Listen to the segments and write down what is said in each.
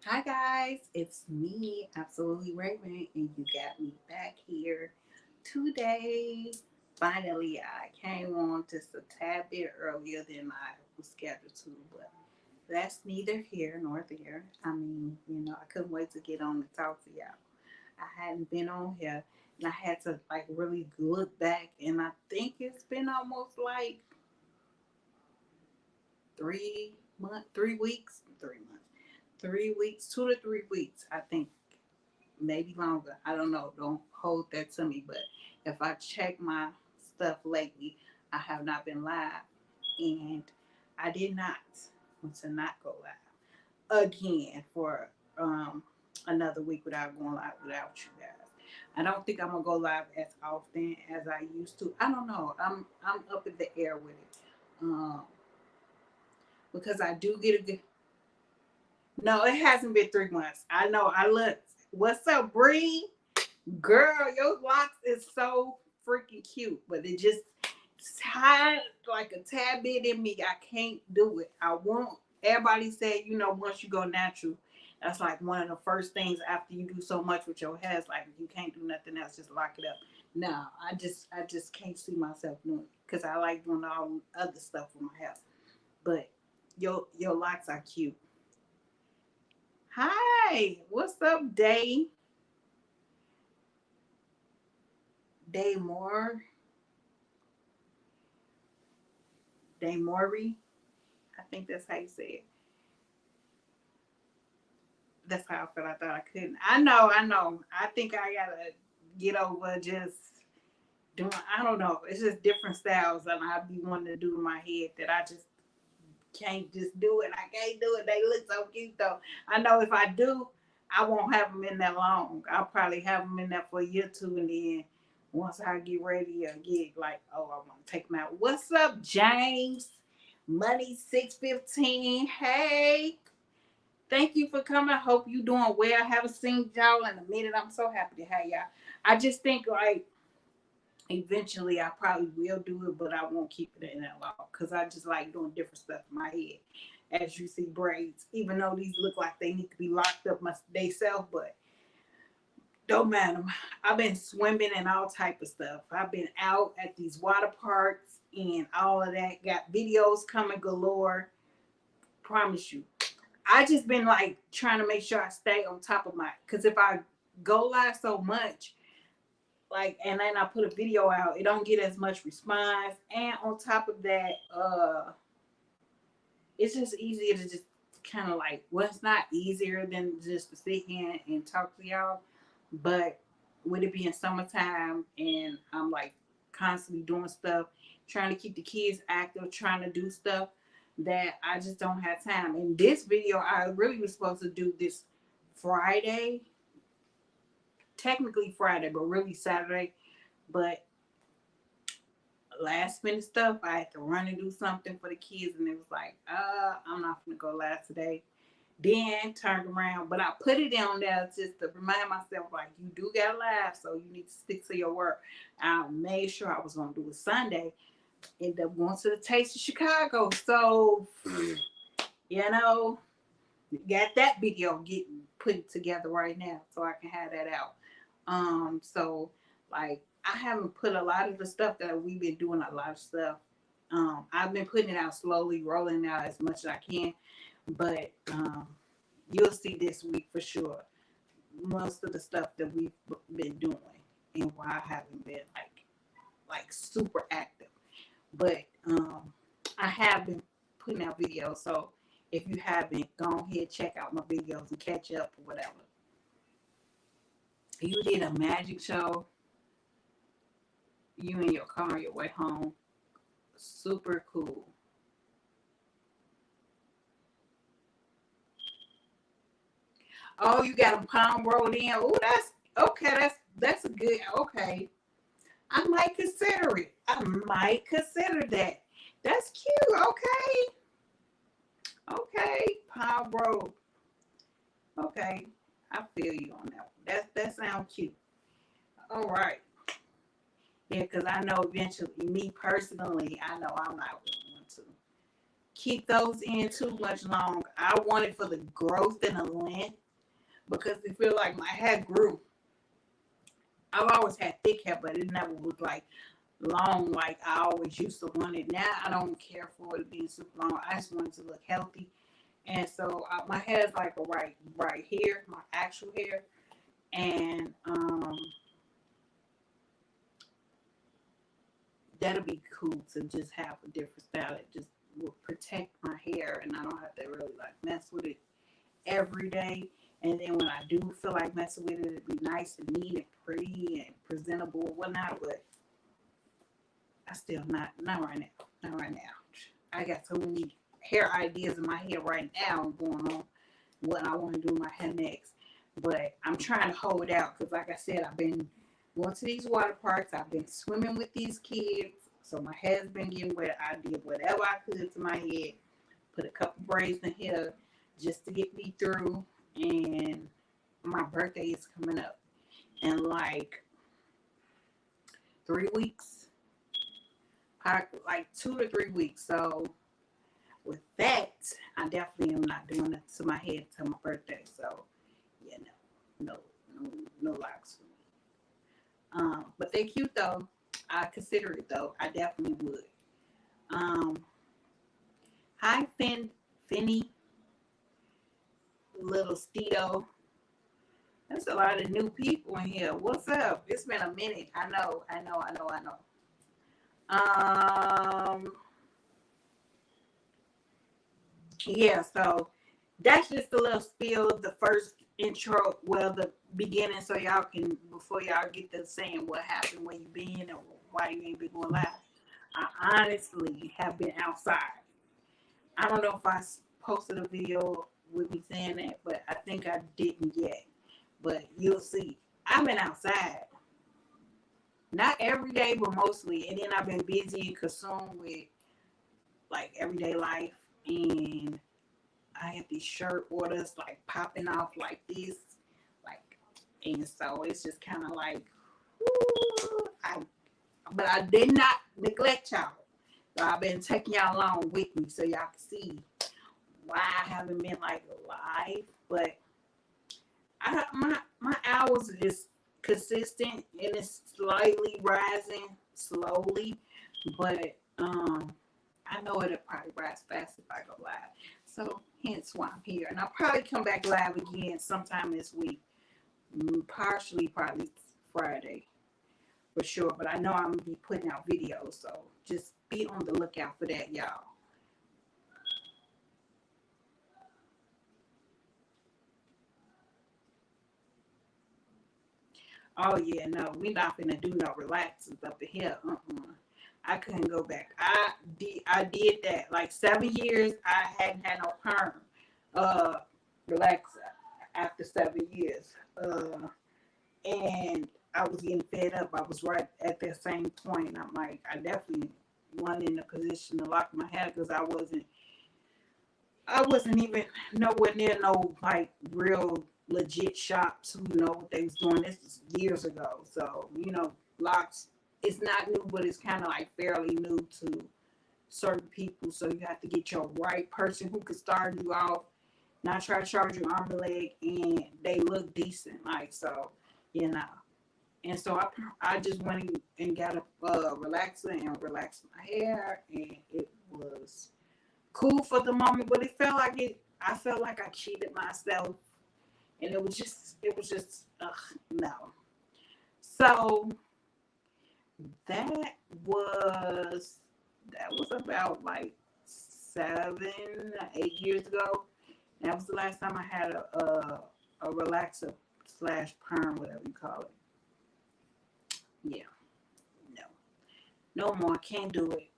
Hi guys, it's me, Absolutely Raven, and you got me back here today. Finally, I came on just a tad bit earlier than I was scheduled to, but that's neither here nor there. I couldn't wait to get on and talk to y'all. I hadn't been on here, and I had to like really look back, and I think it's been almost like 3 months, 3 weeks, 3 months, 3 weeks, 2 to 3 weeks. I think maybe longer. I don't know. Don't hold that to me. But if I check my stuff lately, I have not been live, and I did not want to not go live again for um, another week without going live without you guys. I don't think I'm gonna go live as often as I used to. I don't know. I'm up in the air with it. Um, because I do get a good. No, it hasn't been 3 months. I know. I looked. What's up, Bree? Girl, your locks is so freaking cute, but it just tied like a tad bit in me. I can't do it. I won't. Everybody said, once you go natural, that's like one of the first things after you do so much with your hair. It's like if you can't do nothing else, just lock it up. No, I just can't see myself doing it because I like doing all other stuff with my hair. But your locks are cute. Hi, what's up, Day More, Day Maury? I think that's how you say it. That's how I felt. I thought I couldn't. I know. I think I gotta get over just doing. I don't know. It's just different styles, and I be wanting to do in my head that I just can't just do it. I can't do it. They look so cute though. I know if I do, I won't have them in that long. I'll probably have them in there for a year or two, and then once I get ready or get like, oh, I want to take them out. What's up, James? Money 615. Hey, thank you for coming. I hope you doing well. I haven't seen y'all in a minute. I'm so happy to have y'all. I just think like eventually I probably will do it, but I won't keep it in that long because I just like doing different stuff in my head. As you see, braids, even though these look like they need to be locked up my they self, but don't matter. I've been swimming and all type of stuff. I've been out at these water parks and all of that. Got videos coming galore. Promise you. I just been like trying to make sure I stay on top of my because if I go live so much, like and then I put a video out, it don't get as much response. And on top of that, it's just easier to just kind of like well, it's not easier than just to sit here and talk to y'all, but with it being summertime and I'm like constantly doing stuff, trying to keep the kids active, trying to do stuff that I just don't have time. And this video I really was supposed to do this Friday, technically Friday, but really Saturday. But last minute stuff, I had to run and do something for the kids, and it was like, I'm not gonna go live today. Then turned around, but I put it on there just to remind myself, like, you do got live, so you need to stick to your work. I made sure I was gonna do it Sunday. Ended up going to the Taste of Chicago, so you know, got that video getting put together right now, so I can have that out. So like I haven't put a lot of the stuff that we've been doing a lot of stuff. I've been putting it out slowly, rolling out as much as I can, but you'll see this week for sure most of the stuff that we've been doing and why I haven't been like super active. But I have been putting out videos, so if you haven't, go ahead check out my videos and catch up or whatever. You did a magic show, you in your car on your way home. Super cool. Oh, you got a palm rolled in. Oh, that's okay. That's a good. Okay, I might consider it. I might consider that. That's cute. Okay, okay. Palm rolled. Okay, I feel you on that. That sounds cute. All right. Yeah, because I know eventually, me personally, I know I'm not really one to keep those in too much long. I want it for the growth and the length because it feel like my hair grew. I've always had thick hair, but it never was like long like I always used to want it. Now I don't care for it being super long. I just want it to look healthy. And so my hair is like a right here, my actual hair. And that'll be cool to just have a different style that just will protect my hair and I don't have to really like mess with it every day. And then when I do feel like messing with it, it'd be nice and neat and pretty and presentable and whatnot. But I still not right now. Not right now. I got so many hair ideas in my head right now going on what I want to do with my hair next. But I'm trying to hold it out because like I said, I've been going to these water parks. I've been swimming with these kids. So my hair's been getting wet. I did whatever I could to my head. Put a couple braids in here just to get me through. And my birthday is coming up in like 3 weeks. Like 2 to 3 weeks. So with that, I definitely am not doing it to my head till my birthday. So yeah, no locks for me. But they're cute though. I consider it though. I definitely would. Hi Finny, little Stedo. That's a lot of new people in here. What's up? It's been a minute. I know. Yeah, so that's just a little spiel of the first intro, well, the beginning, so y'all can, before y'all get to saying what happened, where you been, or why you ain't been going live. I honestly have been outside. I don't know if I posted a video with me saying that, but I think I didn't yet. But you'll see. I've been outside. Not every day, but mostly. And then I've been busy and consumed with like everyday life. And I have these shirt orders like popping off like this. And so it's just kind of like, but I did not neglect y'all. So I've been taking y'all along with me so y'all can see why I haven't been like live. But my hours is consistent and it's slightly rising slowly, but I know it'll probably rise fast if I go live. So hence why I'm here, and I'll probably come back live again sometime this week. Partially probably Friday for sure, but I know I'm gonna be putting out videos, so just be on the lookout for that, y'all. Oh yeah, no, we not gonna do no relaxers up in here. I couldn't go back. I did that like 7 years. I hadn't had no perm relaxer after 7 years. And I was getting fed up. I was right at that same point. I'm like, I definitely wasn't in a position to lock my hair because I wasn't even nowhere near no like real legit shops who know what they was doing. This was years ago. So, locks, it's not new, but it's kind of like fairly new to certain people. So you have to get your right person who can start you off, not try to charge you arm and leg, and they look decent. Like, so, And so I just went and got a relaxer and relaxed my hair, and it was cool for the moment, but I felt like I cheated myself, and it was just no. So that was about like 7-8 years ago. That was the last time I had a relaxer / perm, whatever you call it. Yeah, no more, can't do it.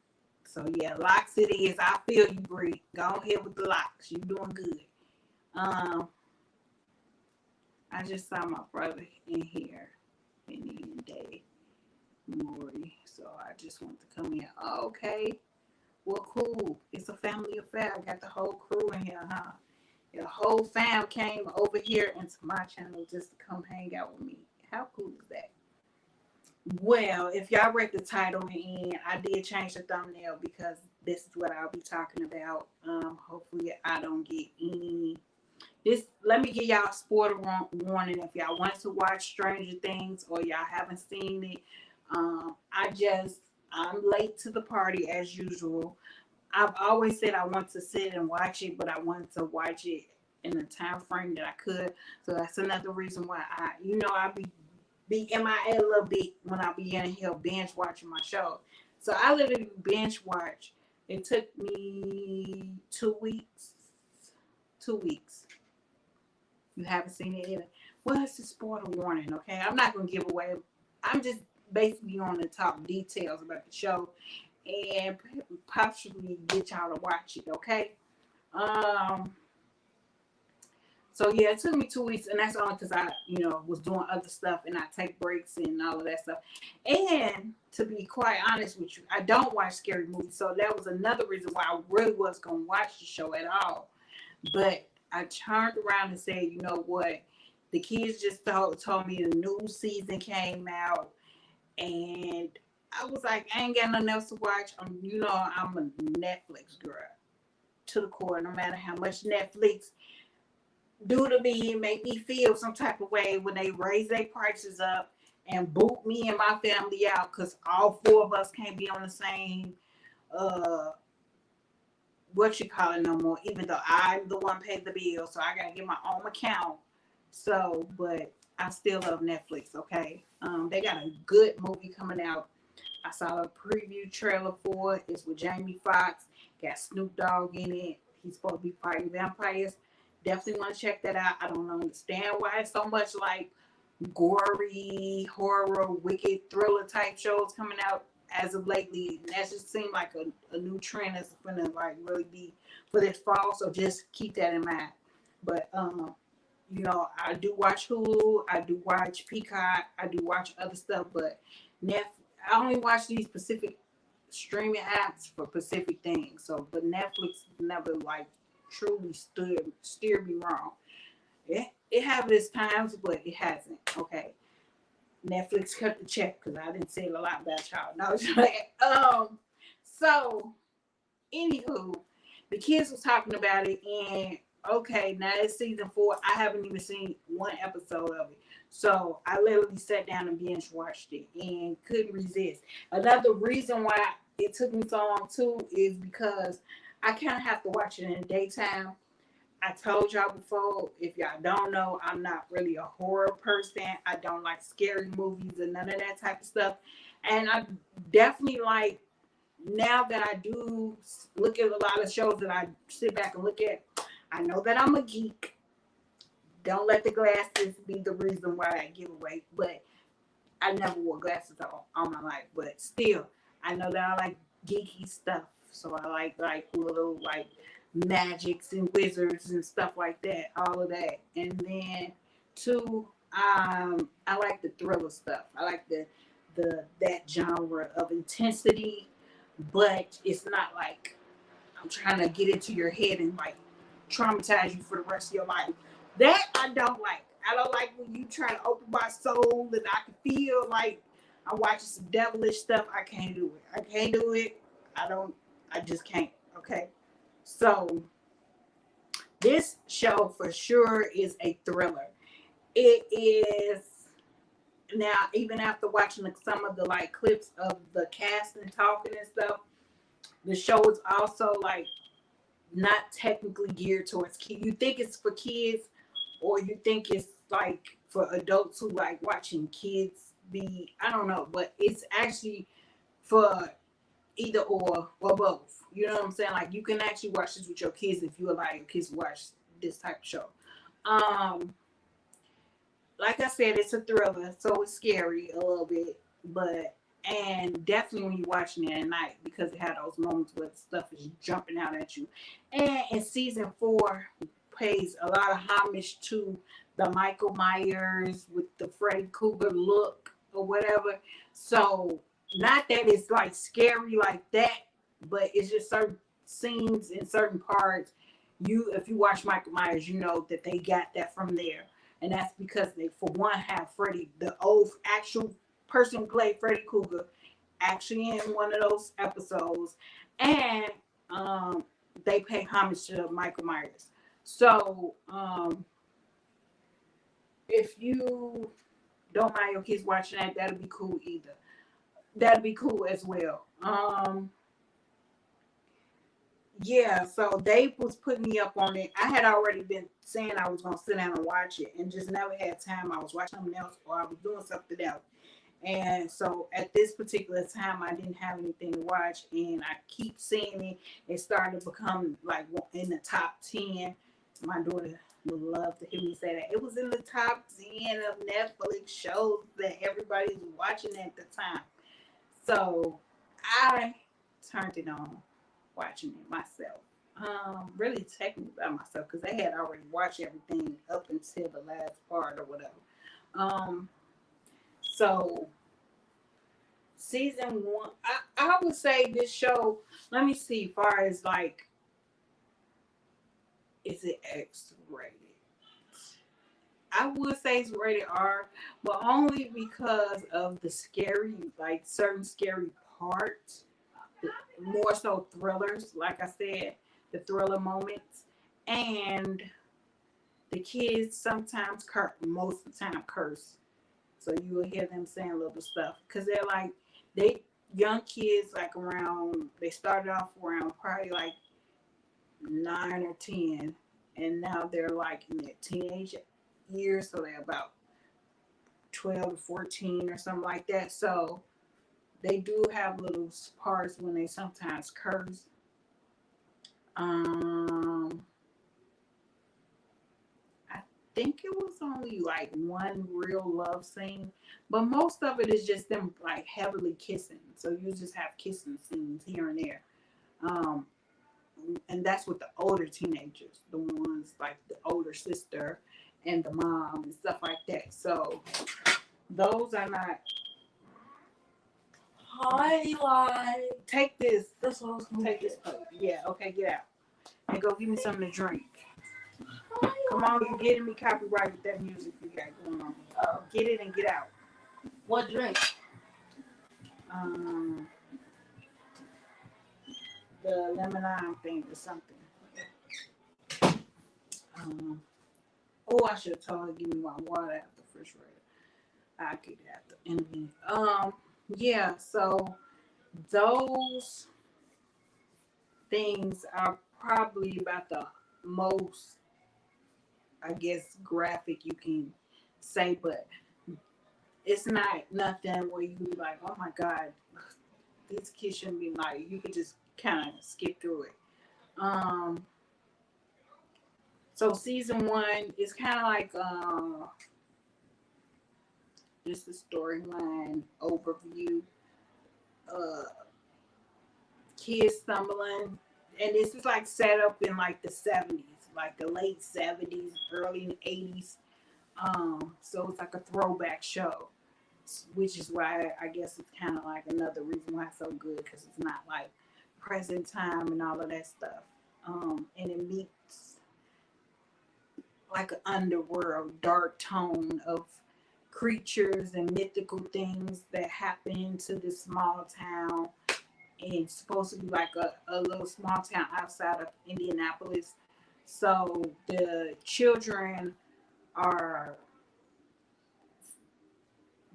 So yeah, locks it is. I feel you, Bree. Go ahead with the locks. You doing good. I just saw my brother in here, Penny and Dave Maury. So I just want to come in. Oh, okay. Well, cool. It's a family affair. I got the whole crew in here, huh? The whole fam came over here into my channel just to come hang out with me. How cool is that? Well, if y'all read the title and I did change the thumbnail because this is what I'll be talking about. Hopefully I don't get any. This, let me give y'all a spoiler warning. If y'all want to watch Stranger Things or y'all haven't seen it, I'm late to the party as usual. I've always said I want to sit and watch it, but I wanted to watch it in the time frame that I could. So that's another reason why I be MIA a little bit when I be in here binge watching my show. So I literally binge watch. It took me 2 weeks. 2 weeks. You haven't seen it yet. Well, it's a spoiler warning, okay? I'm not gonna give away. I'm just basically on the top details about the show and possibly get y'all to watch it, okay? So yeah, it took me 2 weeks, and that's only because I, was doing other stuff and I take breaks and all of that stuff. And to be quite honest with you, I don't watch scary movies, so that was another reason why I really was gonna watch the show at all. But I turned around and said, you know what? The kids just told me the new season came out, and I was like, I ain't got nothing else to watch. I'm a Netflix girl to the core. No matter how much Netflix do to me, make me feel some type of way when they raise their prices up and boot me and my family out because all four of us can't be on the same no more, even though I'm the one paid the bill, so I gotta get my own account. So, but I still love Netflix, okay? They got a good movie coming out. I saw a preview trailer for it. It's with Jamie Foxx, got Snoop Dogg in it. He's supposed to be fighting vampires. Definitely want to check that out. I don't understand why it's so much like gory, horror, wicked, thriller type shows coming out as of lately. That just seemed like a new trend that's going to like really be for this fall. So just keep that in mind. But I do watch Hulu, I do watch Peacock, I do watch other stuff, but I only watch these specific streaming apps for specific things. So, but Netflix never like truly steered me wrong. It have its times, but it hasn't. Okay. Netflix cut the check because I didn't say a lot about y'all. No, so anywho, the kids was talking about it, and okay, now it's season 4. I haven't even seen one episode of it. So I literally sat down and binge watched it and couldn't resist. Another reason why it took me so long too is because I kind of have to watch it in the daytime. I told y'all before, if y'all don't know, I'm not really a horror person. I don't like scary movies and none of that type of stuff. And I definitely like, now that I do look at a lot of shows that I sit back and look at, I know that I'm a geek. Don't let the glasses be the reason why I give away. But I never wore glasses all my life. But still, I know that I like geeky stuff. So I like little like magics and wizards and stuff like that, all of that. And then two, I like the thriller stuff. I like that genre of intensity, but it's not like I'm trying to get into your head and like traumatize you for the rest of your life. That I don't like. I don't like when you try to open my soul and I can feel like I'm watching some devilish stuff. I can't do it. I can't do it. I just can't. Okay. So this show for sure is a thriller. It is. Now, even after watching some of the like clips of the cast and talking and stuff, the show is also like not technically geared towards kids. You think it's for kids, or you think it's like for adults who like watching kids be, I don't know, but it's actually for either or both. You know what I'm saying? Like you can actually watch this with your kids if you allow your kids to watch this type of show. Like I said, it's a thriller, so it's scary a little bit, and definitely when you're watching it at night, because it had those moments where stuff is jumping out at you. And in season 4 pays a lot of homage to the Michael Myers with the Freddy Krueger look or whatever. So not that it's like scary like that, but it's just certain scenes in certain parts. If you watch Michael Myers, you know that they got that from there. And that's because they, for one, have Freddy, the old actual person who played Freddy Krueger, actually in one of those episodes. and they pay homage to Michael Myers. So if you don't mind your kids watching that, that'll be cool either. That'll be cool as well. Yeah, so Dave was putting me up on it. I had already been saying I was gonna sit down and watch it, and just never had time. I was watching something else, or I was doing something else. And so at this particular time, I didn't have anything to watch, and I keep seeing it. It started to become like in the top 10. My daughter would love to hear me say that. It was in the top 10 of Netflix shows that everybody was watching at the time. So I turned it on, watching it myself. Really technically by myself because they had already watched everything up until the last part or whatever. So season one, I would say this show. Let me see. Far as like, is it X rated? I would say it's rated R, but only because of the scary, like certain scary parts. More so thrillers, like I said, the thriller moments, and the kids sometimes curse, most of the time curse. So you will hear them saying little stuff because they're like they young kids like around. They started off around probably like 9 or 10, and now they're like in their teenage years, so they're about 12 to 14 or something like that. So they do have little parts when they sometimes curse. I think it was only like one real love scene, but most of it is just them like heavily kissing. So you just have kissing scenes here and there. Um, and that's with the older teenagers, the ones like the older sister and the mom and stuff like that. So those are not. Highlight. Take this. That's what I was gonna Take this plate. Yeah, okay, get out. And go give me something to drink. Come on, you getting me copyright with that music you got going on. Get it and get out. What drink? The lemon lime thing or something. I should have told her to give me my water out the refrigerator. I'll get it after in a minute. Yeah, so those things are probably about the most, I guess, graphic you can say, but it's not nothing where you be like, oh my God, these kids shouldn't be like, you could just kind of skip through it. So season one is kind of like just a storyline overview. Kids stumbling, and this is like set up in like the 70s, like the late 70s, early 80s. So it's like a throwback show, which is why I guess it's kind of like another reason why it's so good because it's not like present time and all of that stuff. And it meets like an underworld, dark tone of creatures and mythical things that happen to this small town. And it's supposed to be like a little small town outside of Indianapolis. So the children are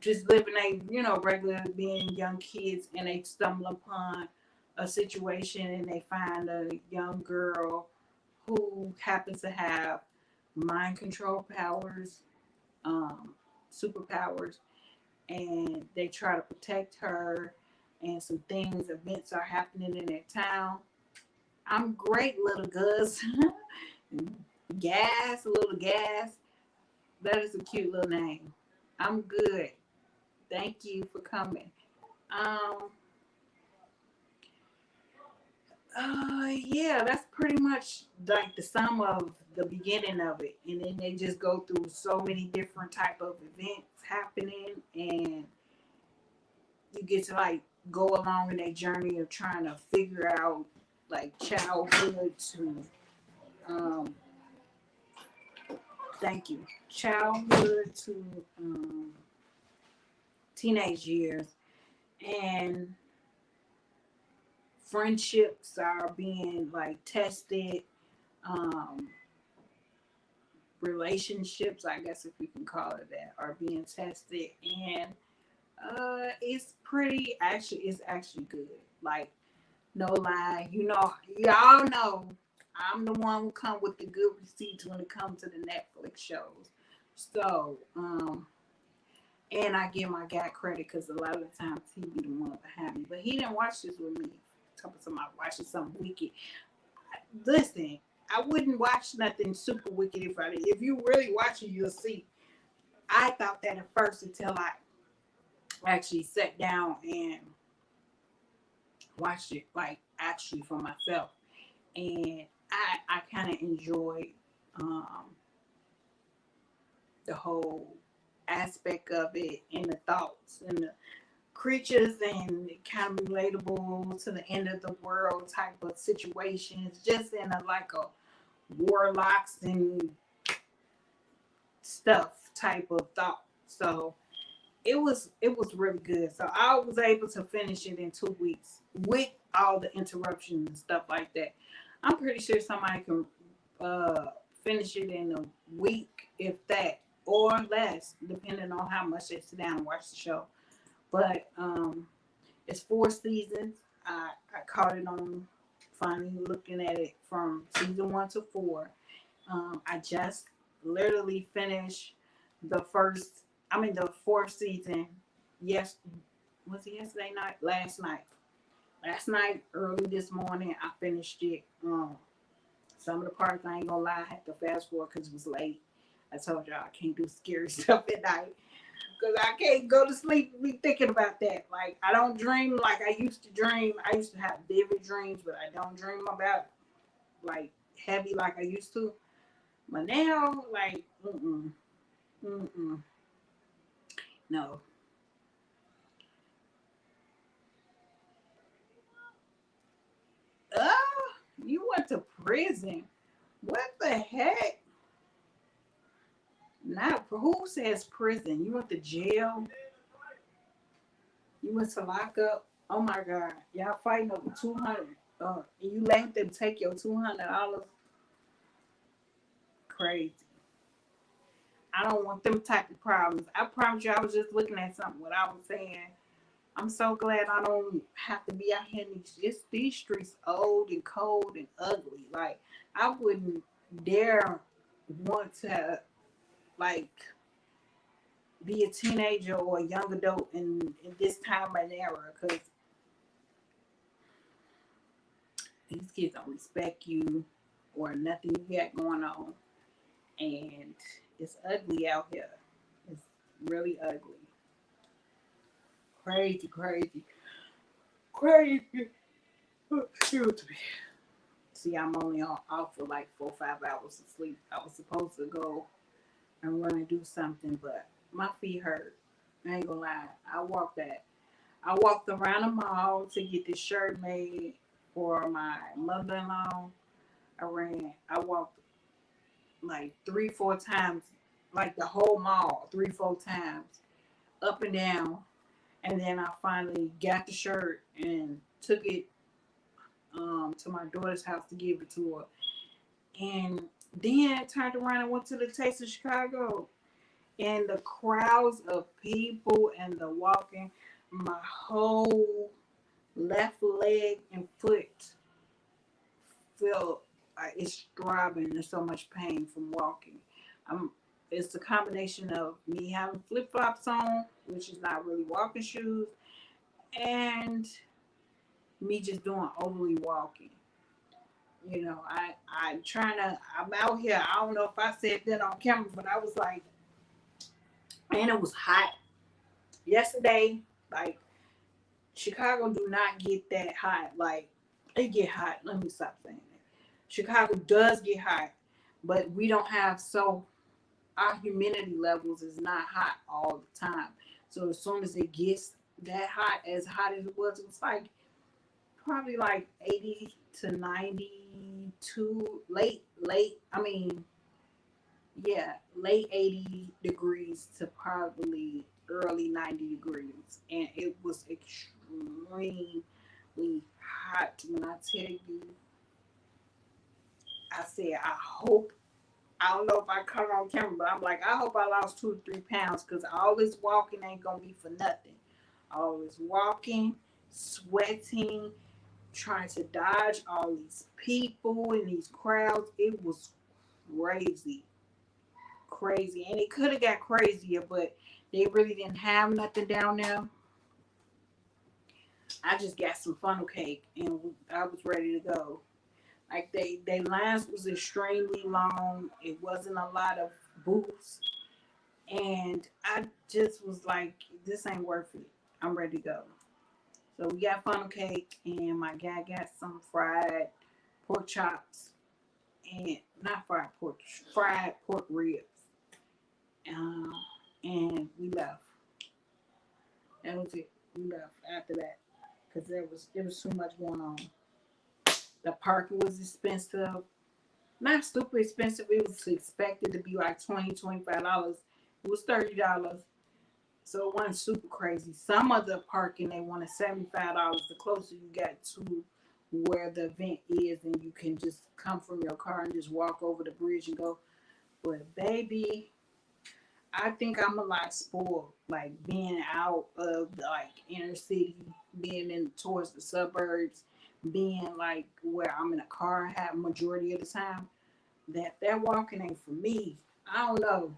just living regular being young kids, and they stumble upon a situation and they find a young girl who happens to have mind control powers, superpowers, and they try to protect her, and some events are happening in their town. I'm great, little Gus. Little Gas. That is a cute little name. I'm good. Thank you for coming. Yeah, that's pretty much like the sum of the beginning of it, and then they just go through so many different type of events happening, and you get to like go along in their journey of trying to figure out like childhood to childhood to teenage years, and friendships are being like tested. Um, Relationships, I guess if you can call it that, are being tested, and it's pretty. Actually, it's actually good. Like no lie, y'all know I'm the one who come with the good receipts when it comes to the Netflix shows. So, and I give my guy credit because a lot of the times he be the one behind me. But he didn't watch this with me. Talking somebody watching something wicked. Listen, I wouldn't watch nothing super wicked if I did. If you really watch it, you'll see. I thought that at first until I actually sat down and watched it, like actually for myself. And I kind of enjoyed um, the whole aspect of it and the thoughts and the creatures and kind of relatable to the end of the world type of situations, just in a like a warlocks and stuff type of thought. So it was really good. So I was able to finish it in 2 weeks with all the interruptions and stuff like that. I'm pretty sure somebody can finish it in a week, if that, or less, depending on how much they sit down and watch the show. But it's 4 seasons. I caught it on finally looking at it from season 1 to 4. I just literally finished the fourth season. Yes, was it yesterday night? Last night. Last night, early this morning, I finished it. Some of the parts, I ain't gonna lie, I had to fast forward because it was late. I told y'all I can't do scary stuff at night because I can't go to sleep and be thinking about that. Like, I don't dream like I used to dream. I used to have vivid dreams, but I don't dream about like heavy like I used to. But now, like, mm-mm, no. You went to prison. What the heck? Not who says prison? You went to jail. You went to lock up. Oh my God, y'all fighting over 200. And you let them take your $200. Crazy. I don't want them type of problems. I promise you, I was just looking at something. What I was saying. I'm so glad I don't have to be out here in these streets old and cold and ugly. Like I wouldn't dare want to like be a teenager or a young adult in this time and era because these kids don't respect you or nothing you got going on. And it's ugly out here. It's really ugly. Crazy, crazy, crazy. Excuse me. See, I'm only off for like 4 or 5 hours of sleep. I was supposed to go and run and do something, but my feet hurt. I ain't gonna lie. I walked around the mall to get this shirt made for my mother-in-law. I walked like 3, 4 times, like the whole mall, 3, 4 times, up and down. And then I finally got the shirt and took it to my daughter's house to give it to her. And then turned around and went to the Taste of Chicago. And the crowds of people and the walking, my whole left leg and foot felt like it's throbbing. There's so much pain from walking. I'm, it's a combination of me having flip flops on, which is not really walking shoes, and me just doing overly walking. I'm out here. I don't know if I said that on camera, but I was like, and it was hot yesterday. Like Chicago do not get that hot. Like it get hot. Let me stop saying that. Chicago does get hot, but we don't have our humidity levels is not hot all the time. So as soon as it gets that hot, as hot as it was like probably like 80 to 92, late 80 degrees to probably early 90 degrees. And it was extremely unbelievably hot when I tell you. I said, I hope, I don't know if I caught it on camera, but I'm like, I hope I lost 2 or 3 pounds because all this walking ain't going to be for nothing. All this walking, sweating, trying to dodge all these people in these crowds. It was crazy. Crazy. And it could have got crazier, but they really didn't have nothing down there. I just got some funnel cake and I was ready to go. Like they lines was extremely long. It wasn't a lot of booths. And I just was like, this ain't worth it. I'm ready to go. So we got funnel cake and my guy got some fried pork chops and not fried pork ribs. Um, and we left. That was it. We left after that because there was too much going on. The parking was expensive. Not super expensive. It was expected to be like $20, $25. It was $30. So it wasn't super crazy. Some of the parking they wanted $75. The closer you got to where the event is, and you can just come from your car and just walk over the bridge and go. But baby, I think I'm a lot spoiled. Like being out of the like inner city, being in towards the suburbs, being like where I'm in a car half majority of the time. That walking ain't for me. I don't know.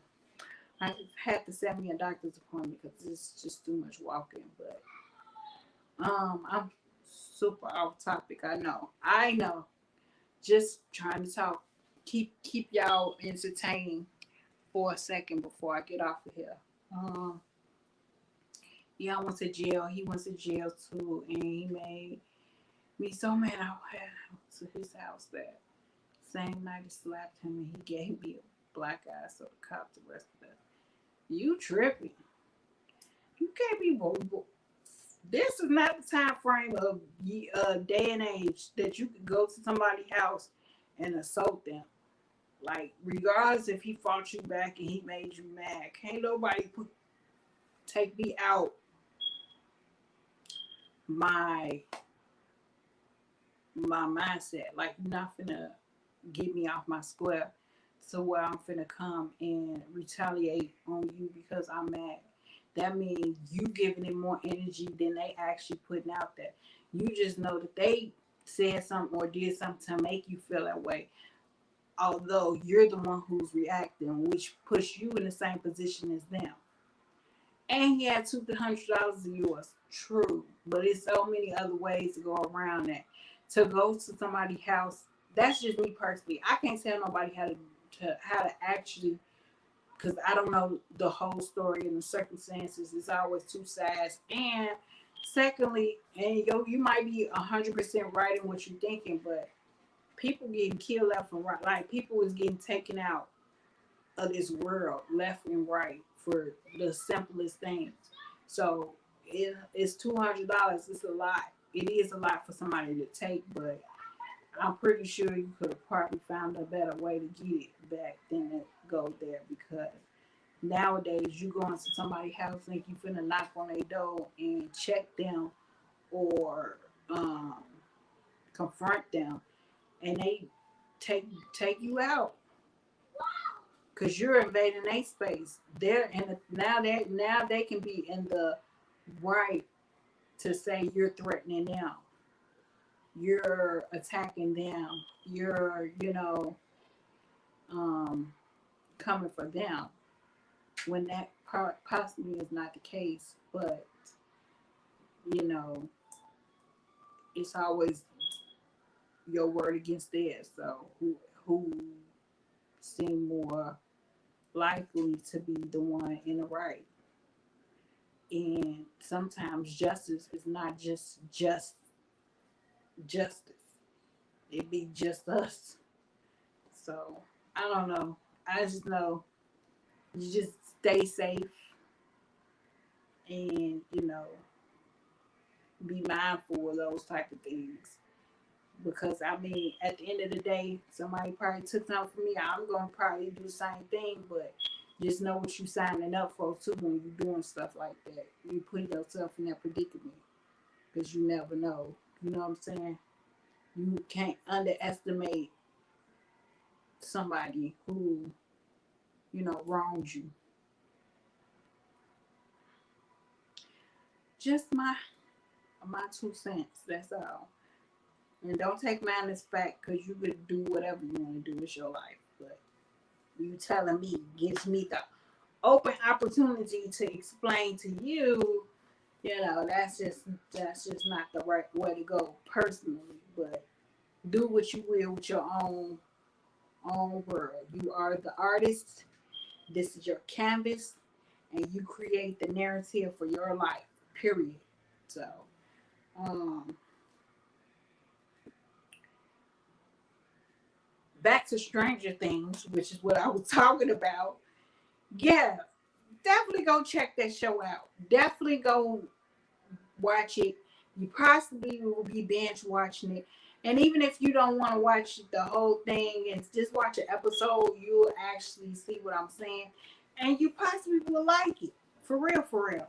I had to set me a doctor's appointment because it's just too much walking. But I'm super off topic. I know. I know. Just trying to talk. Keep y'all entertained for a second before I get off of here. Um, yeah, I went to jail. He went to jail too, and he made me so mad. I went to his house that same night he slapped him, and he gave me a black eye. So the cops arrested us. You tripping? You can't be. This is not the time frame of day and age that you could go to somebody's house and assault them. Like, regardless if he fought you back and he made you mad, can't nobody take me out my mindset. Like, you're not finna get me off my square to where I'm finna come and retaliate on you because I'm mad. That means you giving it more energy than they actually putting out there. You just know that they said something or did something to make you feel that way. Although you're the one who's reacting, which puts you in the same position as them. And he had $200 of yours. True. But it's so many other ways to go around that. To go to somebody's house, that's just me personally. I can't tell nobody how to actually, because I don't know the whole story and the circumstances. It's always two sides. And secondly, and you might be 100% right in what you're thinking, but people getting killed left and right. Like, people is getting taken out of this world left and right for the simplest things. So it's $200. It's a lot. It is a lot for somebody to take, but I'm pretty sure you could have probably found a better way to get it back than to go there, because nowadays you go into somebody's house think you finna knock on their door and check them or confront them, and they take you out because you're invading their space. They're in now they can be in the right to say you're threatening them, you're attacking them, you're coming for them, when that possibly is not the case. But you know it's always your word against theirs. So who seem more likely to be the one in the right? And sometimes justice is not just justice. It be just us. So I don't know. I just know you just stay safe and be mindful of those type of things. Because I mean, at the end of the day, somebody probably took something from me. I'm gonna probably do the same thing, but just know what you signing up for too when you're doing stuff like that. You put yourself in that predicament because you never know. You know what I'm saying? You can't underestimate somebody who, wrongs you. Just my 2 cents. That's all. And don't take mine as fact because you could do whatever you want to do with your life. But you telling me gives me the open opportunity to explain to you, that's just not the right way to go personally. But do what you will with your own world. You are the artist. This is your canvas, and you create the narrative for your life. Period. So, um, back to Stranger Things, which is what I was talking about. Yeah, definitely go check that show out. Definitely go watch it. You possibly will be binge watching it. And even if you don't want to watch the whole thing and just watch an episode, you'll actually see what I'm saying. And you possibly will like it. For real, for real.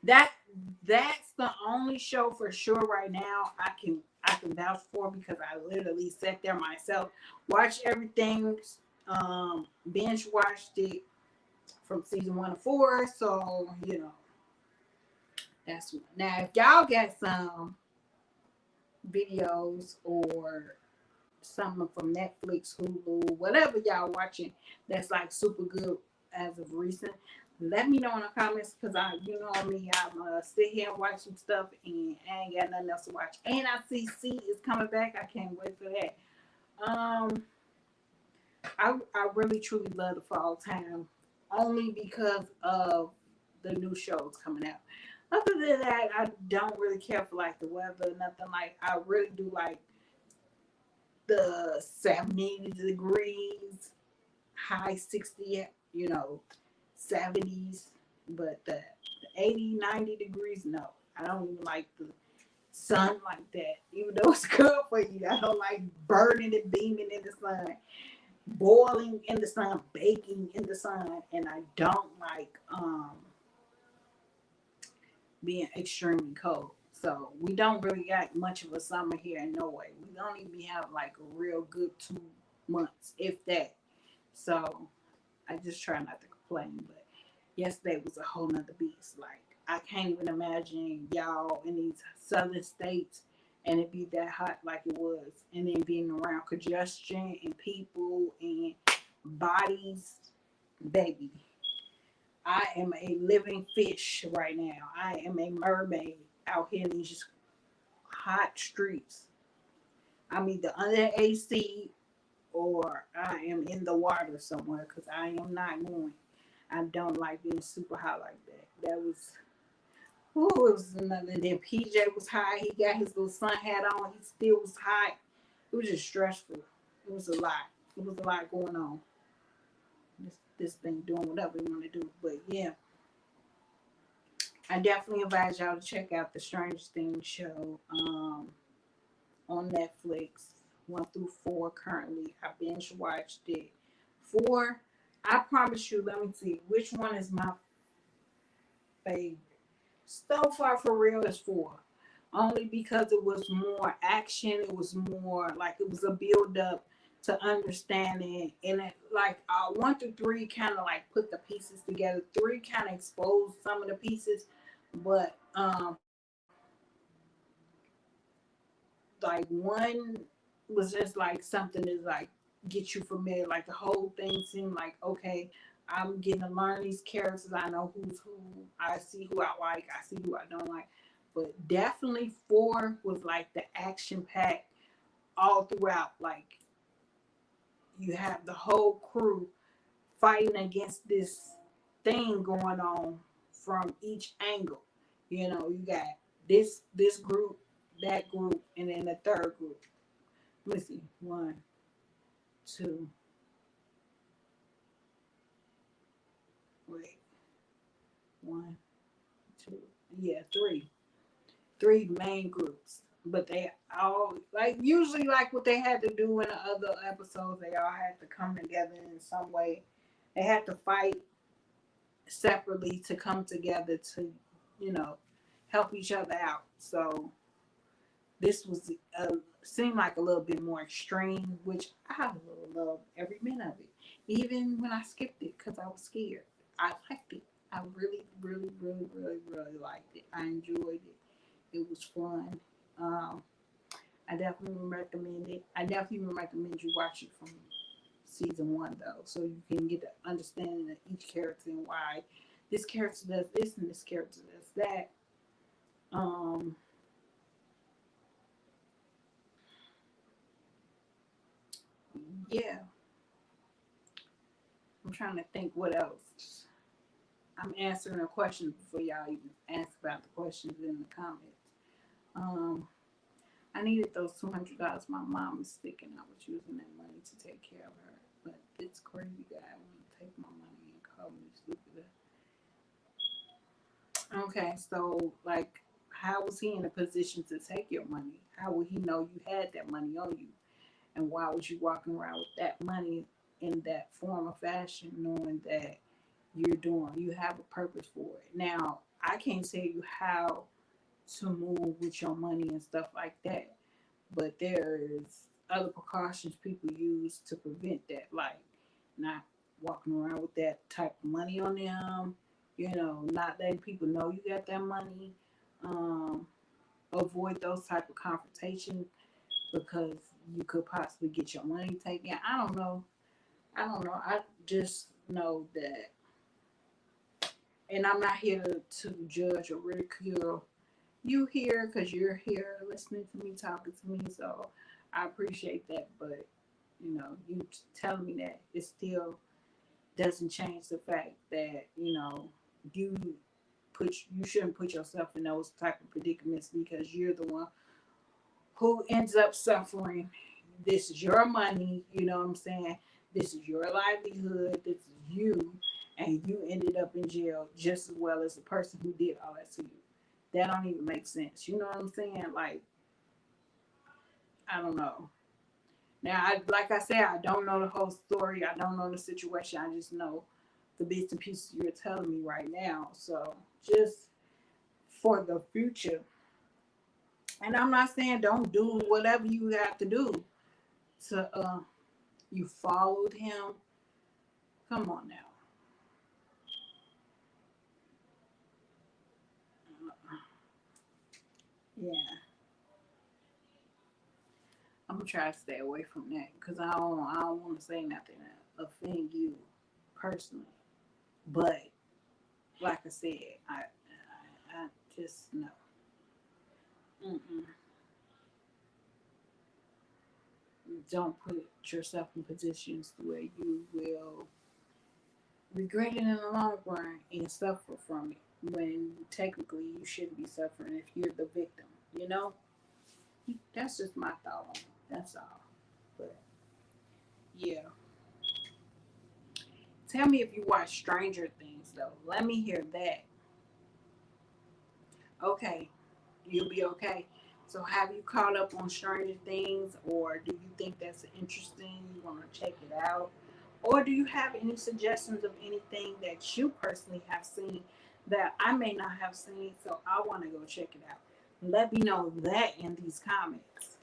That's the only show for sure right now I can vouch for because I literally sat there myself, watched everything, binge watched it from season 1 to 4. So that's now if y'all got some videos or something from Netflix, Hulu, whatever y'all watching that's like super good as of recent, let me know in the comments because you know me, I'm sit here and watch some stuff and I ain't got nothing else to watch. And I see C is coming back. I can't wait for that. I really truly love the fall time only because of the new shows coming out. Other than that, I don't really care for like the weather, nothing like. I really do like the 70 degrees, high 60, 70s, but the 80, 90 degrees, no. I don't even like the sun like that. Even though it's good for you, I don't like burning and beaming in the sun, boiling in the sun, baking in the sun, and I don't like being extremely cold. So we don't really got much of a summer here in Norway. We don't even have like a real good 2 months, if that. So I just try not to complain. But yesterday was a whole nother beast. Like I can't even imagine y'all in these southern states and it be that hot like it was, and then being around congestion and people and bodies, baby. I am a living fish right now. I am a mermaid out here in these hot streets. I'm either under AC or I am in the water somewhere because I am not going. I don't like being super hot like that. That was, it was another. And then PJ was hot. He got his little sun hat on. He still was hot. It was just stressful. It was a lot. It was a lot going on. This thing doing whatever you want to do. But yeah, I definitely advise y'all to check out the Stranger Things show on Netflix. 1 through 4 currently. I binge watched it. 4, I promise you, let me see which one is my favorite. So far for real is 4. Only because it was more action, it was more like it was a build up to understanding, and it like 1 through 3 kind of like put the pieces together. 3 kind of exposed some of the pieces, but like 1 was just like something to like get you familiar. Like the whole thing seemed like, okay, I'm getting to learn these characters. I know who's who. I see who I like. I see who I don't like. But definitely 4 was like the action pack all throughout. Like you have the whole crew fighting against this thing going on from each angle. You got this group, that group, and then the third group. Let's see. 1, 2. Wait. 1, 2. Yeah, 3. 3 main groups. But they all like usually like what they had to do in the other episodes, they all had to come together in some way. They had to fight separately to come together to, help each other out. So this was seemed like a little bit more extreme, which I love every minute of it. Even when I skipped it because I was scared, I liked it. I really, really, really, really, really liked it. I enjoyed it. It was fun. Um, I definitely would recommend it. I definitely would recommend you watch it from season one though, so you can get the understanding of each character and why this character does this and this character does that. Um, yeah, I'm trying to think what else. I'm answering a question before y'all even ask about the questions in the comments. Um, I needed those $200. My mom is sick, and I was using that money to take care of her. But this crazy guy want to take my money and call me stupid. Okay, so like, how was he in a position to take your money? How would he know you had that money on you? And why was you walking around with that money in that form of fashion, knowing that you have a purpose for it? Now, I can't tell you how to move with your money and stuff like that, but there's other precautions people use to prevent that, like not walking around with that type of money on them, not letting people know you got that money. Um, Avoid those type of confrontations because you could possibly get your money taken. I don't know. I just know that, and I'm not here to judge or ridicule you here because you're here listening to me, talking to me. So I appreciate that. But, you telling me that it still doesn't change the fact that, you you shouldn't put yourself in those type of predicaments because you're the one who ends up suffering. This is your money, you know what I'm saying? This is your livelihood. This is you. And you ended up in jail just as well as the person who did all that to you. That don't even make sense. You know what I'm saying? Like, I don't know. Now, like I said, I don't know the whole story. I don't know the situation. I just know the bits and pieces you're telling me right now. So, just for the future, and I'm not saying don't do whatever you have to do to you followed him. Come on now. Yeah, I'm gonna try to stay away from that because I don't want to say nothing that offend you personally. But like I said, I just know. Mm-mm. Don't put yourself in positions where you will regret it in the long run and suffer from it when technically you shouldn't be suffering if you're the victim. You know, that's just my thought on it. That's all. But yeah, tell me if you watch Stranger Things though. Let me hear that. Okay, you'll be okay. So have you caught up on Stranger Things, or do you think that's interesting? You want to check it out, or do you have any suggestions of anything that you personally have seen that I may not have seen? So I want to go check it out. Let me know that in these comments.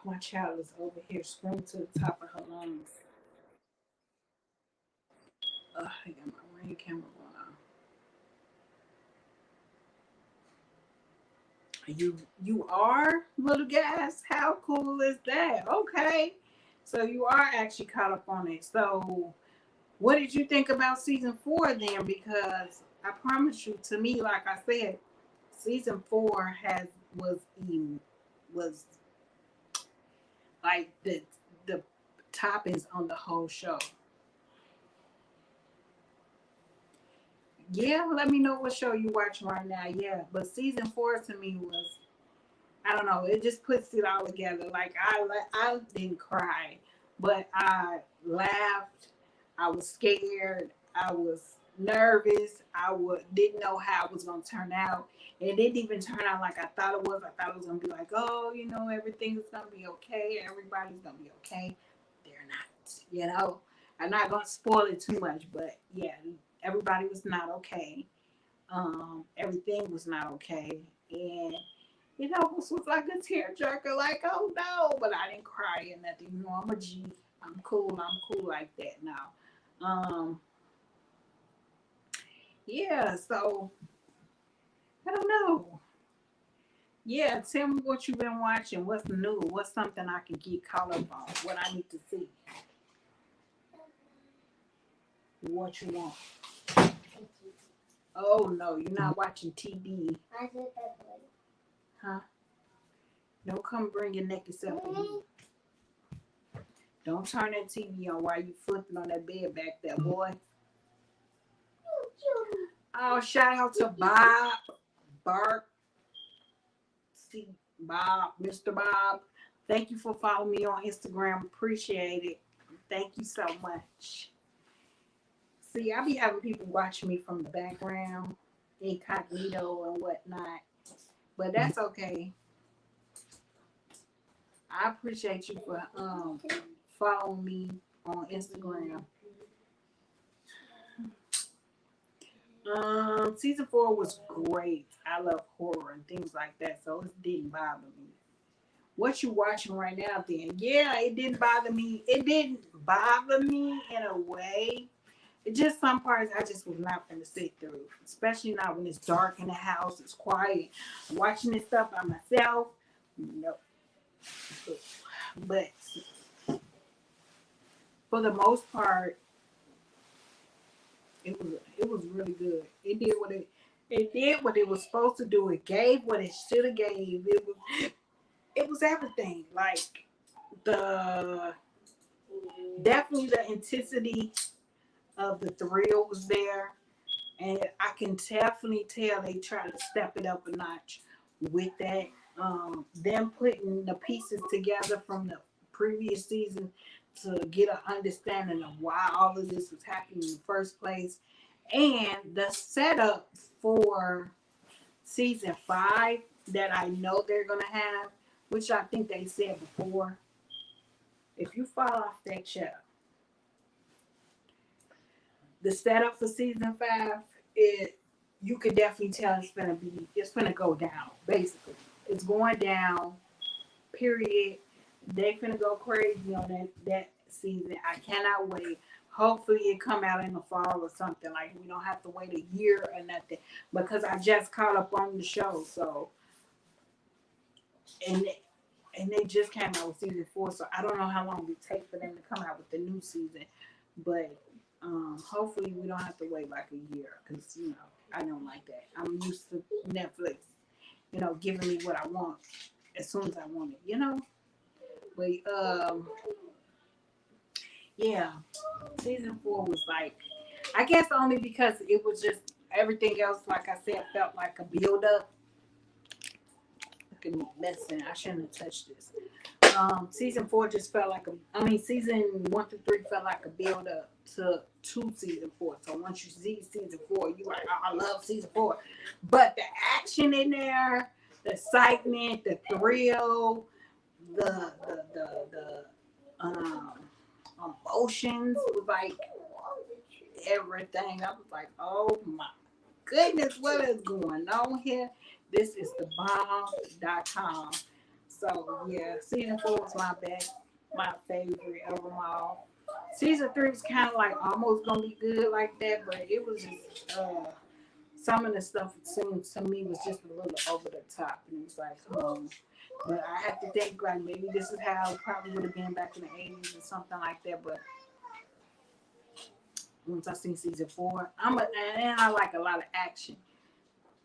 My child is over here screaming to the top of her lungs. I got my ring camera going on. You are, little guys. How cool is that? Okay, so you are actually caught up on it. So what did you think about season 4 then? Because I promise you, to me, like I said, season 4 was was like the toppings on the whole show. Yeah, let me know what show you watching right now. Yeah, but season 4 to me was, I don't know. It just puts it all together. Like I didn't cry, but I laughed. I was scared. I was nervous. Didn't know how it was gonna turn out. It didn't even turn out like I thought it was. I thought it was gonna be like, oh, everything's gonna be okay. Everybody's gonna be okay. They're not. I'm not gonna spoil it too much, but yeah, everybody was not okay. Everything was not okay. And it almost was like a tearjerker, like, oh no, but I didn't cry or nothing. You know, I'm a G. I'm cool like that now. Yeah, so I don't know. Yeah, tell me what you've been watching. What's new? What's something I can get caught up on? What I need to see? What you want? Oh no, you're not watching TV, huh? Don't come bring your naked self in here. Don't turn that TV on while you flipping on that bed back there, boy. Oh, shout out to Bob, Bart, see Bob, Mr. Bob. Thank you for following me on Instagram. Appreciate it. Thank you so much. See, I be having people watching me from the background, incognito and whatnot, but that's okay. I appreciate you for following me on Instagram. Season 4 was great. I love horror and things like that, so it didn't bother me. What you watching right now then? Yeah, it didn't bother me. It didn't bother me in a way. It just some parts I just was not gonna sit through. Especially not when it's dark in the house, it's quiet. Watching this stuff by myself. No. But for the most part, it was really good. It did what it was supposed to do. It gave what it should have gave. It was everything. Like the definitely the intensity of the thrill was there, and I can definitely tell they try to step it up a notch with that. Them putting the pieces together from the previous season to get an understanding of why all of this was happening in the first place, and the setup for season 5 that I know they're gonna have, which I think they said before. If you fall off that chair, the setup for season 5, you could definitely tell it's gonna go down. Basically, it's going down. Period. They finna go crazy on that season. I cannot wait. Hopefully it come out in the fall or something. Like we don't have to wait a year or nothing because I just caught up on the show. So and they just came out with season 4. So I don't know how long it takes for them to come out with the new season. But hopefully we don't have to wait like a year because I don't like that. I'm used to Netflix, giving me what I want as soon as I want it. But yeah, season 4 was like, I guess only because it was just everything else, like I said, felt like a build up. Listen, I shouldn't have touched this. Season 4 just felt like season 1 to 3 felt like a build up to season 4. So once you see season 4, you like, oh, I love season 4. But the action in there, the excitement, the thrill, the emotions was like everything. I was like, oh my goodness, what is going on here? This is the bomb.com. So yeah, season 4 was my favorite of them all. Season 3 was kind of like almost gonna be good like that, but it was just some of the stuff it seemed to me was just a little over the top, and it was like, but I have to think like maybe this is how it probably would have been back in the 80s or something like that. But once I seen season 4, and I like a lot of action,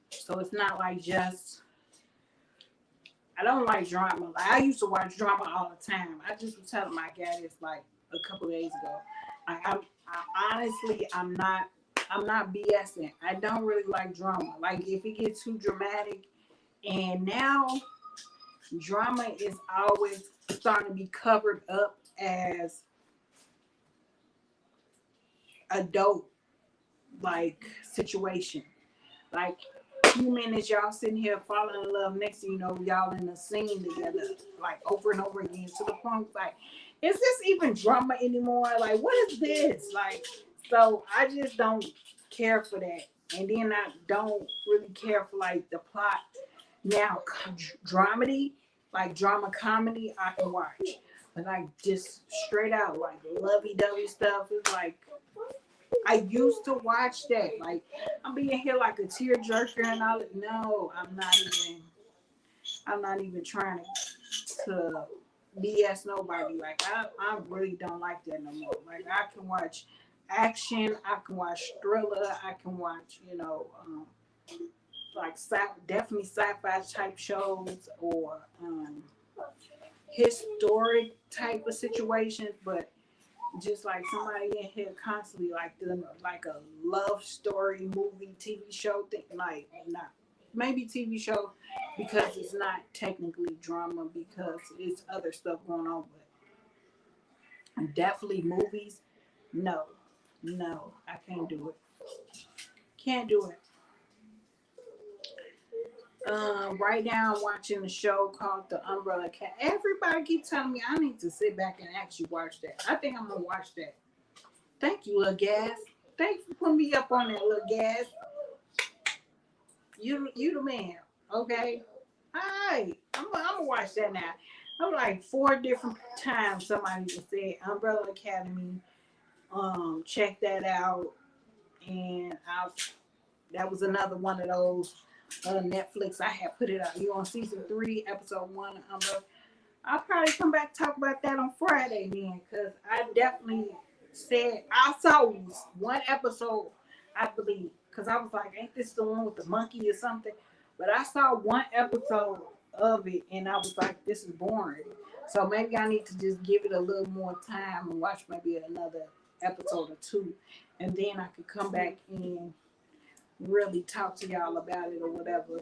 so it's not like just. I don't like drama. Like I used to watch drama all the time. I just was telling my guy this like a couple of days ago. I honestly, I'm not BSing. I don't really like drama. Like if it gets too dramatic, and now drama is always starting to be covered up as adult like situation. Like few minutes y'all sitting here falling in love, next thing you know y'all in a scene together like over and over again to the point like, is this even drama anymore? Like what is this? Like, so I just don't care for that And then I don't really care for like the plot. Now, dramedy, like drama comedy, I can watch. But like just straight out like lovey-dovey stuff is like I used to watch that. Like I'm being here like a tearjerker and all. No, I'm not even. I'm not even trying to BS nobody. Like I really don't like that no more. Like I can watch action. I can watch thriller. I can watch like definitely sci-fi type shows or historic type of situations, but just like somebody in here constantly like them like a love story movie TV show thing, like not maybe TV show because it's not technically drama because it's other stuff going on, but definitely movies. No, no, I can't do it. Can't do it. Right now I'm watching a show called The Umbrella Academy. Everybody keeps telling me I need to sit back and actually watch that. I think I'm gonna watch that. Thank you, Lil Gas. Thanks for putting me up on that, Lil Gas. You the man. Okay. Alright. I'm gonna watch that now. I'm like 4 different times somebody just said Umbrella Academy. Check that out. And that was another one of those Netflix. I had put it out. You on season 3, episode 1 Umbrella. I'll probably come back and talk about that on Friday then, because I definitely said I saw one episode, I believe, because I was like, ain't this the one with the monkey or something? But I saw one episode of it and I was like, this is boring. So maybe I need to just give it a little more time and watch maybe another episode or 2, and then I could come back and really talk to y'all about it or whatever.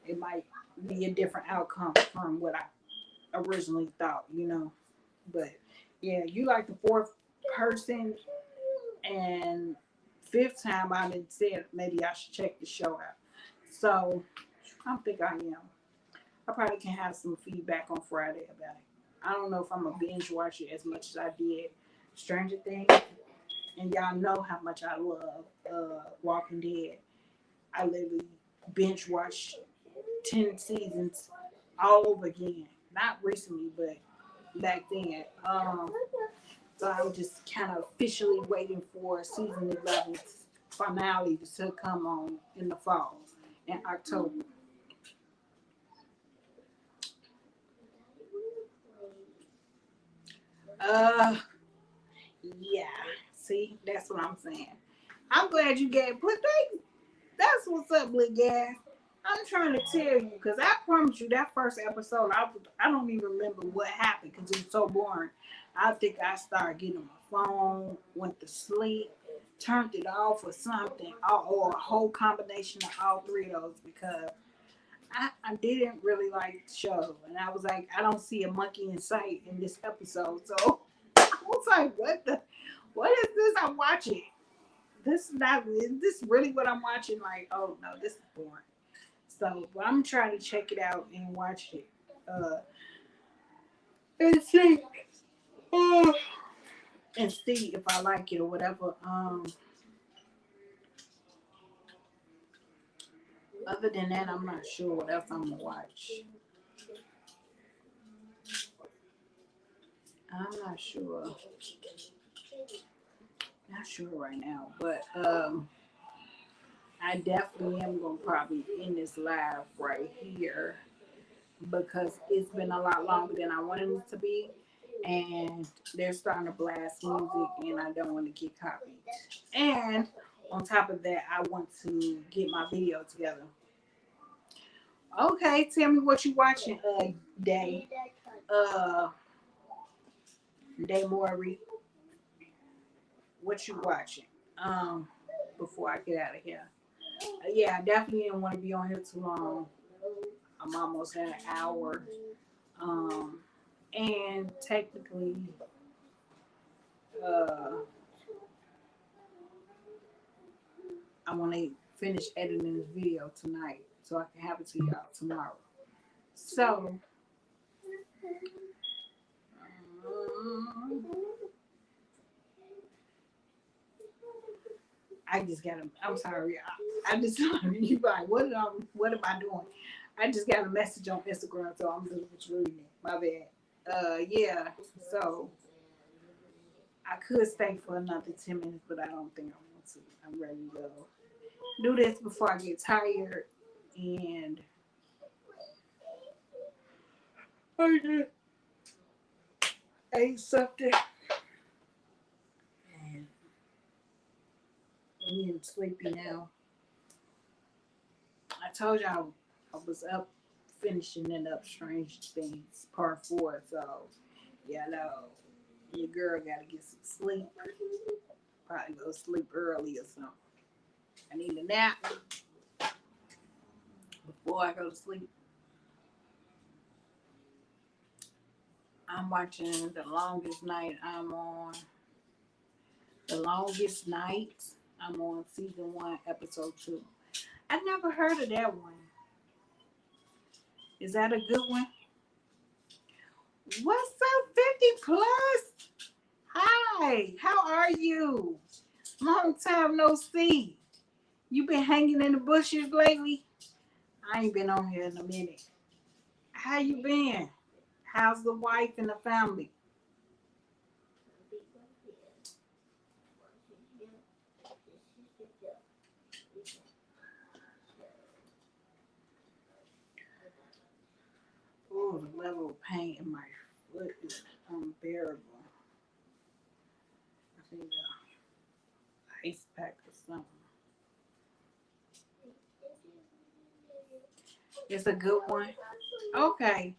It might be a different outcome from what I originally thought. But yeah, you like the 4th person and 5th time I done said maybe I should check the show out. So I think I am. I probably can have some feedback on Friday about it. I don't know if I'm gonna binge watch it as much as I did Stranger Things. And y'all know how much I love Walking Dead. I literally binge watched 10 seasons all over again. Not recently, but back then. So I'm just kind of officially waiting for season 11's finale to come on in the fall, in October. Yeah. See, that's what I'm saying. I'm glad you gave put that. That's what's up, little guy. I'm trying to tell you because I promise you that first episode, I don't even remember what happened because it was so boring. I think I started getting on my phone, went to sleep, turned it off or something, or a whole combination of all 3 of those because I didn't really like the show. And I was like, I don't see a monkey in sight in this episode. So I was like, what is this I'm watching? Is this really what I'm watching? Like, oh no, this is boring. So, but I'm trying to check it out and watch it. And see, uh, and see if I like it or whatever. Other than that, I'm not sure what else I'm gonna watch. I'm not sure. Not sure right now, but I definitely am gonna probably end this live right here because it's been a lot longer than I wanted it to be, and they're starting to blast music, and I don't want to get copied. And on top of that, I want to get my video together. Okay, tell me what you watching, Day. Uh, Day Maury. What you watching? Before I get out of here. Yeah, I definitely didn't want to be on here too long. I'm almost at an hour. Um, and technically, uh, I want to finish editing this video tonight so I can have it to y'all tomorrow. So, um, I I just got a. I'm sorry. I just you like what am I doing? I just got a message on Instagram, so I'm just reading it. My bad. Yeah. So I could stay for another 10 minutes, but I don't think I want to. I'm ready to go. Do this before I get tired and I just ate something and I'm getting sleepy now. I told y'all I was up finishing it up Strange Things Part 4, so yeah, I know your girl gotta get some sleep. Probably go sleep early or something. I need a nap before I go to sleep. I'm watching The Longest Night. I'm on The Longest Night. I'm on season 1, episode 2. I never heard of that one. Is that a good one? What's up, 50 plus? Hi, how are you? Long time no see. You been hanging in the bushes lately? I ain't been on here in a minute. How you been? How's the wife and the family? Oh, the level of pain in my foot is unbearable. I think the ice pack or something. It's a good one. Okay.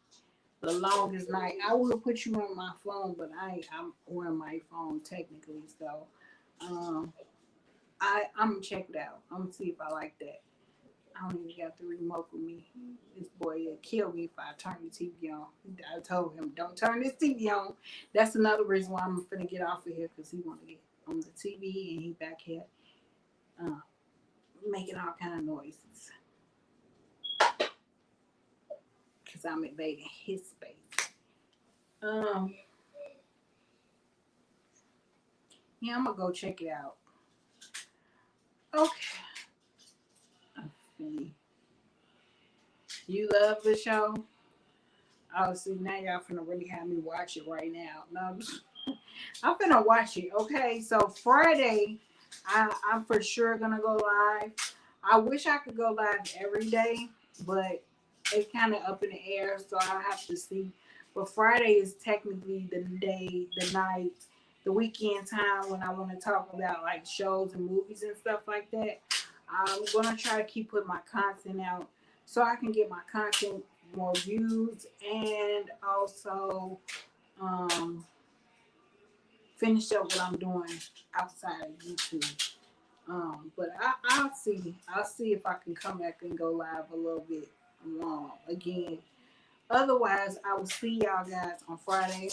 The Longest Night. I will put you on my phone, but I'm on my phone technically, so I'm gonna check it out. I'm gonna see if I like that. I don't even got the remote with me. This boy will kill me if I turn the TV on. I told him, don't turn this TV on. That's another reason why I'm finna get off of here, because he want to get on the TV and he back here making all kind of noises. Because I'm invading his space. Yeah, I'm gonna go check it out. Okay. You love the show? Oh, see, now y'all finna really have me watch it right now. No, I'm finna watch it. Okay, so Friday, I'm for sure gonna go live. I wish I could go live every day, but it's kind of up in the air, so I'll have to see. But Friday is technically the day, the night, the weekend time when I want to talk about like shows and movies and stuff like that. I'm gonna try to keep putting my content out so I can get my content more views and also finish up what I'm doing outside of YouTube. But I'll see. I'll see if I can come back and go live a little bit again. Otherwise, I will see y'all guys on Friday.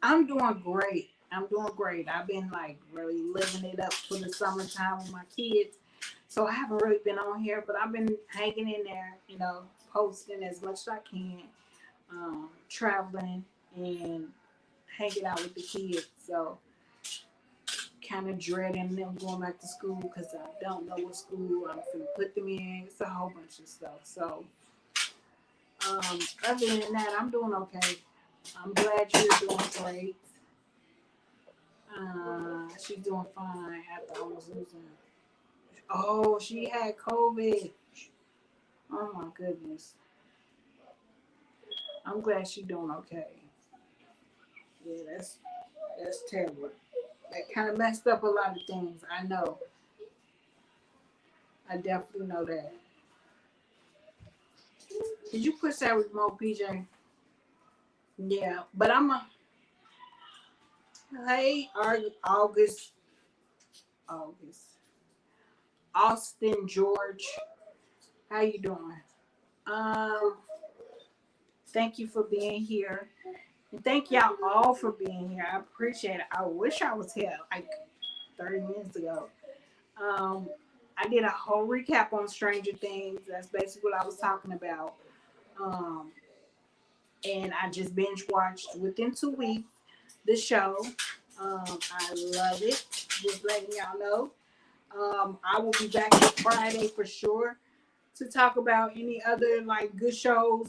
I'm doing great. I'm doing great. I've been like really living it up for the summertime with my kids. So I haven't really been on here, but I've been hanging in there, posting as much as I can, traveling and hanging out with the kids. So kind of dreading them going back to school because I don't know what school I'm going to put them in. It's a whole bunch of stuff. So other than that, I'm doing okay. I'm glad you're doing great. She's doing fine after I was losing her. Oh, she had COVID. Oh my goodness. I'm glad she's doing okay. Yeah, that's terrible. That kind of messed up a lot of things. I know. I definitely know that. Did you push that remote, PJ? Yeah, but hey, August, Austin, George. How you doing? Um, Thank you for being here. And thank y'all all for being here. I appreciate it. I wish I was here like 30 minutes ago. Um, I did a whole recap on Stranger Things. That's basically what I was talking about. Um, and I just binge watched within 2 weeks the show. I love it. Just letting y'all know. I will be back on Friday for sure to talk about any other like good shows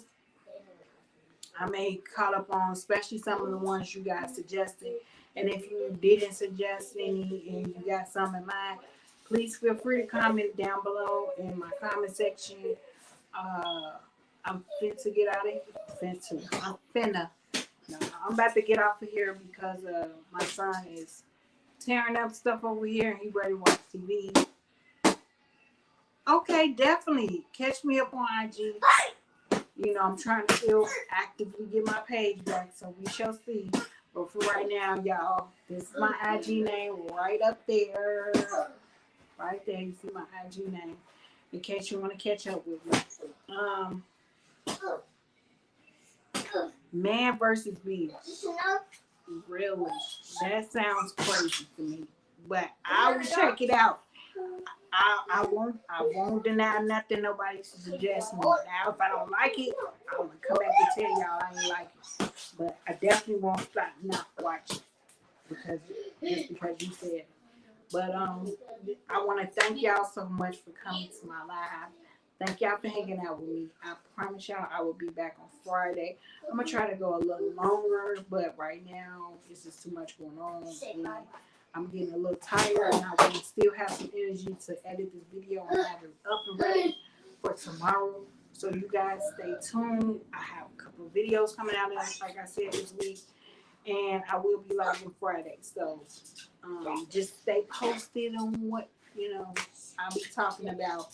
I may call up on, especially some of the ones you guys suggested. And if you didn't suggest any and you got some in mind, please feel free to comment down below in my comment section. I'm fit to get out of here. No, I'm about to get off of here because my son is tearing up stuff over here and he ready to watch TV. Okay, definitely catch me up on IG. You know, I'm trying to still actively get my page back, so we shall see. But for right now, y'all, this is my IG name right up there. Right there, you see my IG name. In case you want to catch up with me. Man versus Bee. Really? That sounds crazy to me. But I will check it out. I won't deny nothing nobody suggests me. Now if I don't like it, I'm gonna come back and tell y'all I ain't like it. But I definitely won't stop not watching because you said it. But I wanna thank y'all so much for coming to my live. Thank y'all for hanging out with me. I promise y'all I will be back on Friday. I'm gonna try to go a little longer, but right now this is too much going on. And I'm getting a little tired and I want to still have some energy to edit this video and have it up and ready for tomorrow. So you guys stay tuned. I have a couple of videos coming out, like I said, this week. And I will be live on Friday. So just stay posted on what, I'll be talking about.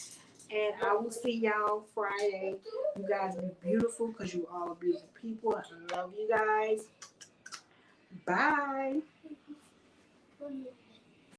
And I will see y'all Friday. You guys be beautiful because you all are beautiful people. I love you guys. Bye.